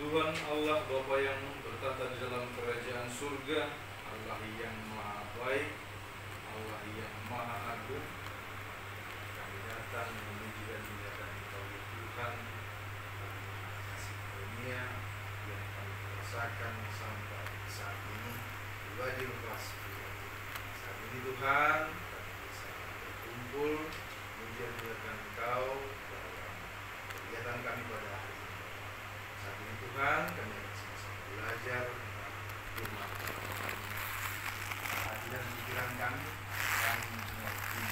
Tuhan Allah Bapa yang bertata di dalam kerajaan surga, Allah yang maha baik, Allah yang maha agung, kami datang memuji dan menyatakan Engkau Tuhan karena kasih karunia yang kami rasakan sampai saat ini. Pribadi lepas pribadi. Saat ini Tuhan, kami bisa berkumpul memuji dan menyatakan Engkau dalam kegiatan kami pada hari ini. Saat ini Tuhan, kami akan sama-sama belajar tentang firman Tuhan. Hati dan pikiran kami mengerti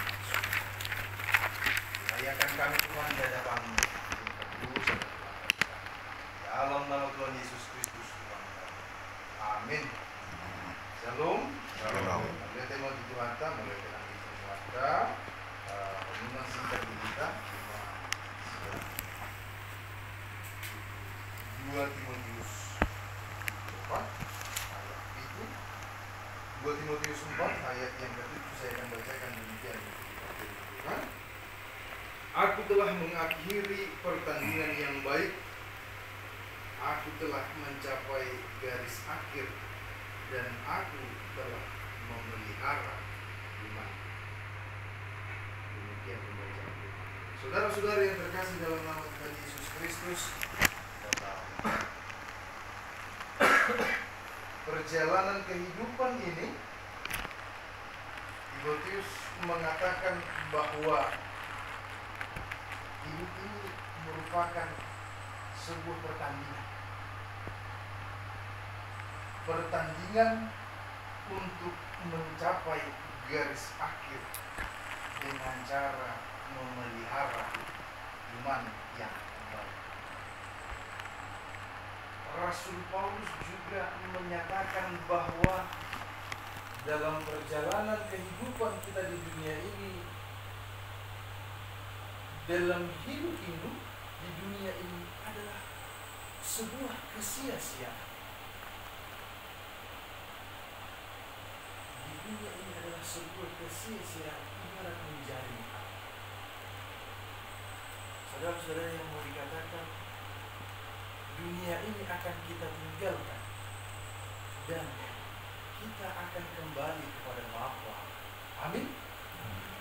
maksudnya. Layakan kami Tuhan di hadapan-Mu. Dalam nama Tuhan Yesus Kristus Tuhan kami. Amin. Shalom. Shalom. Melihat tema Tuhan kita, melihat tema Tuhan kita. Pengumuman singkat kita. 2 Timotius 4 ayat itu 2 Timotius 4 ayat yang ke-7 saya akan bacakan demikian. Aku telah mengakhiri pertandingan yang baik, aku telah mencapai garis akhir, dan aku telah memelihara iman. Demikian pembacaan. Saudara-saudara yang terkasih dalam nama Tuhan Yesus Kristus, perjalanan kehidupan ini, Timotius mengatakan bahwa hidup ini merupakan sebuah pertandingan. Pertandingan untuk mencapai garis akhir dengan cara memelihara iman yang baik. Rasul Paulus juga menyatakan bahwa dalam perjalanan kehidupan kita di dunia ini, dalam hidup di dunia ini adalah sebuah kesia-siaan. Di dunia ini adalah sebuah kesia-siaan ibarat menjaring api. Saudara-saudara yang mau dikatakan, dunia ini akan kita tinggalkan dan kita akan kembali kepada Bapa. Amin.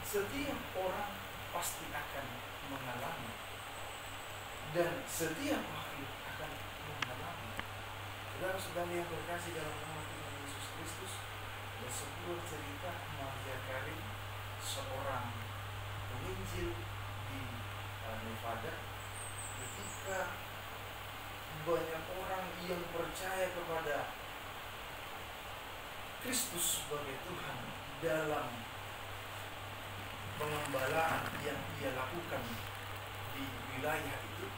Setiap orang pasti akan mengalami dan setiap makhluk akan mengalami. Saudara-saudara yang terkasih dalam nama Tuhan Yesus Kristus, ada sebuah cerita Maria Carey, seorang penginjil di Nevada, ketika banyak orang yang percaya kepada Kristus sebagai Tuhan dalam pengembalaan yang ia lakukan di wilayah itu.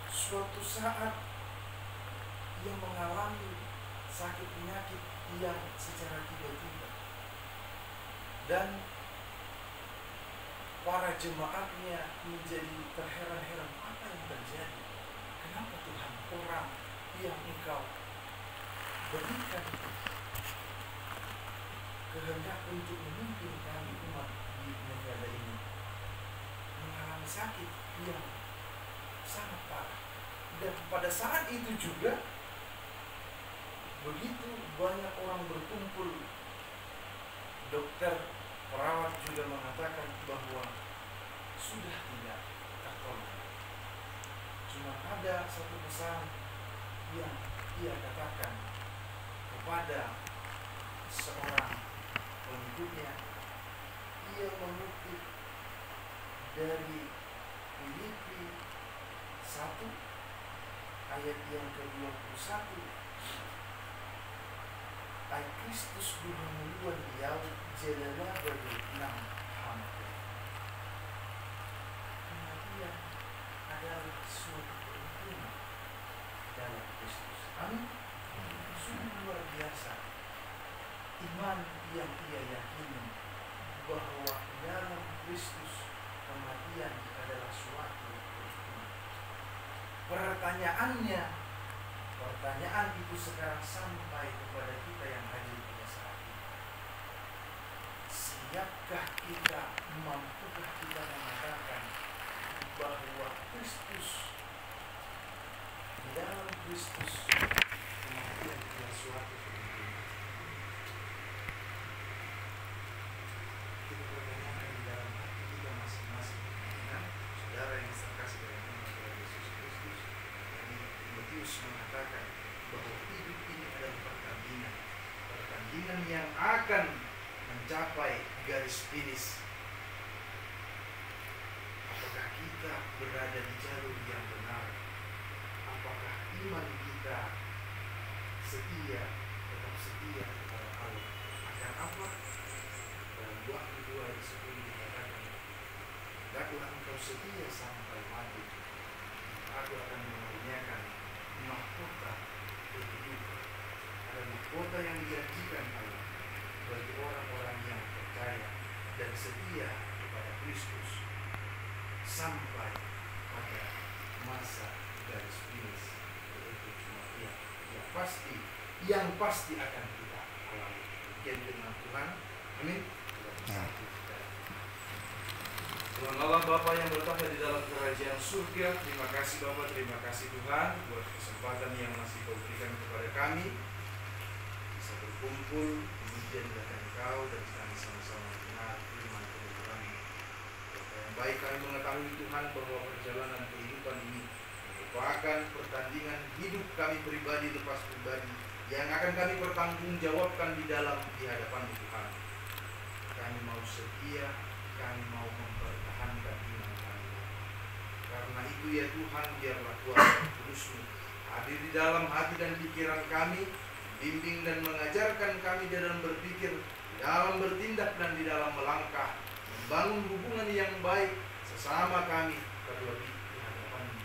Suatu saat ia mengalami sakit penyakit yang secara tiba-tiba, dan para jemaatnya menjadi terheran-heran, apa yang terjadi? Kenapa Tuhan, orang yang Engkau berikan kehendak untuk memimpin kami umat di negara ini mengalami sakit yang sangat parah? Dan pada saat itu juga begitu banyak orang berkumpul, dokter, perawat juga mengatakan bahwa sudah tidak tertolong. Cuma ada satu pesan yang ia katakan kepada seorang pengikutnya. Ia mengutip dari Filipi 1 ayat yang ke-21. Ai Kristus buhamuluan yau jelala bagi 6 hampir. Kematian adalah suatu keuntungan dalam Kristus. Amin. Sungguh luar biasa iman yang ia yakini bahwa dalam Kristus kematian adalah suatu keuntungan. Pertanyaan itu sekarang sampai kepada kita yang hadir pada saat ini. Siapkah kita, mampukah kita mengatakan bahwa Kristus dalam Kristus kematian adalah suatu kepentingan. Kita pertanyakan di dalam hati kita masing-masing, saudara yang terkasih dalam nama Tuhan Yesus Kristus. Ini Timotius mengatakan bahwa hidup ini adalah pertandingan yang akan mencapai garis finish. Apakah kita berada di jalur yang benar? Apakah iman kita tetap setia kepada Allah? Akan apa? Dalam Wahyu 2 ayat 10 dikatakan, hendaklah engkau setia sampai mati, aku akan mengaruniakan mahkota kehidupan. Ada mahkota yang dijanjikan Allah bagi orang-orang yang percaya dan setia kepada Kristus sampai pada masa garis finish, yaitu kematian yang pasti akan kita alami. Demikian firman Tuhan. Amin. Tuhan Allah Bapa yang bertahta di dalam kerajaan surga, terima kasih Bapa, terima kasih Tuhan buat kesempatan yang masih Kau berikan kepada kami bisa berkumpul kemudian datang Kau dan kami sama-sama mendengar firman Tuhan. Bapa yang baik, kami mengetahui Tuhan bahwa perjalanan kehidupan ini merupakan pertandingan hidup kami pribadi lepas pribadi yang akan kami pertanggungjawabkan di hadapan Tuhan. Kami mau setia, kami mau mempertahankan iman kami. Karena itu ya Tuhan, biarlah kuasa Kudus-Mu hadir di dalam hati dan pikiran kami, bimbing dan mengajarkan kami dalam berpikir, dalam bertindak dan di dalam melangkah, membangun hubungan yang baik sesama kami, terlebih di hadapan-Mu.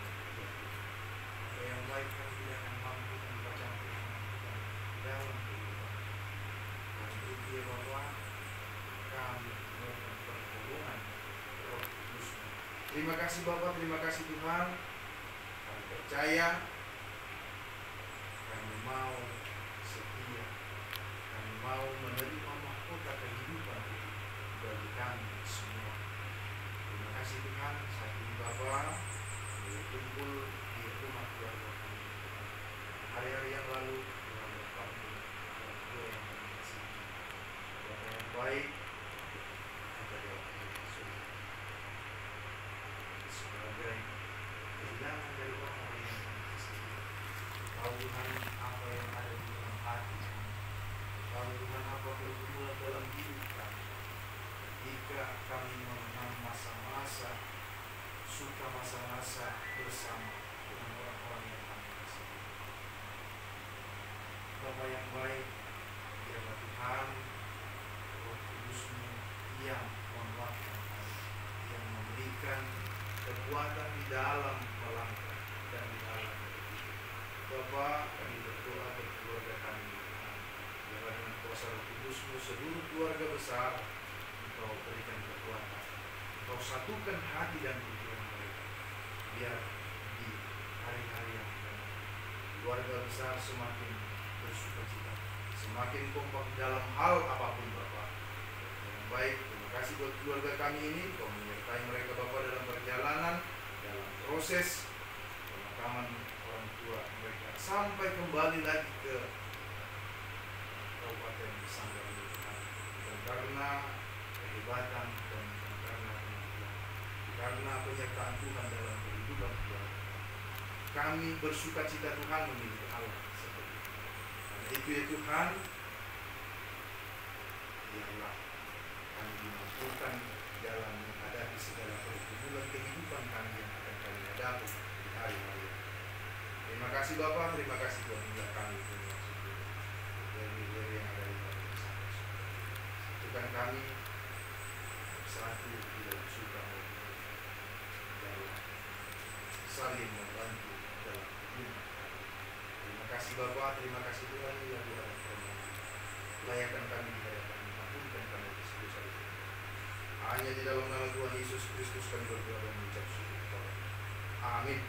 Apa yang baik kami tidak akan mampu membaca firman Tuhan dalam kehidupan. Dan itu ya Bapa, kami mohon pertolongan Roh Kudus-Mu. Terima kasih Bapa, terima kasih Tuhan. Kami percaya, Kami mau setia, kami mau menerima mahkota kehidupan bagi kami semua. Terima kasih Tuhan, saat ini Bapa berkumpul di rumah keluarga kami. Hari-hari yang lalu Tuhan berkati orang tua yang kami kasihi. Bapa yang baik, kata Dewa Yesus, sebagai kehilangan dari orang-orang yang kami kasihi. Tahu Tuhan apa yang ada di dalam hati kami. Tahu Tuhan apa pergumulan dalam hidup kami. Ketika kami mengenang masa-masa suka, masa-masa bersama dengan orang-orang yang kami kasihi. Bapa yang baik, biarlah Tuhan Roh Kudus-Mu yang menguatkan kami, yang memberikan kekuatan di dalam melangkah dan di dalam berpikir. Bapa, kami berdoa bagi keluarga kami, biarlah dengan kuasa Roh Kudus-Mu seluruh keluarga besar Engkau berikan kekuatan, Engkau satukan hati dan pikiran mereka, biar di hari-hari yang akan datang keluarga besar semakin bersukacita, semakin kompak dalam hal apapun Bapa. Yang baik, terima kasih buat keluarga kami ini, Kau menyertai mereka Bapa dalam perjalanan, dalam proses pemakaman orang tua mereka, sampai kembali lagi ke Kabupaten Sanggar ini Tuhan. Dan karena kehebatan dan karena kemampuan, karena penyertaan Tuhan dalam kehidupan keluarga, kami bersukacita Tuhan memiliki Allah seperti itu. Karena itu ya Tuhan, biarlah kami dimampukan dalam menghadapi segala pergumulan kehidupan kami yang akan kami hadapi di hari-hari. Terima kasih Bapa, terima kasih Tuhan hingga kami dari yang ada di dalam bersama. Satukan kami bersatu di dalam suka maupun dalam saling membantu dalam hidup kami. Terima kasih Bapa, terima kasih Tuhan yang Tuhan layakan kami di hadapan, ampunkan kami dosa-dosa itu. Hanya di dalam nama Tuhan Yesus Kristus kami berdoa dan mengucap syukur. Amin.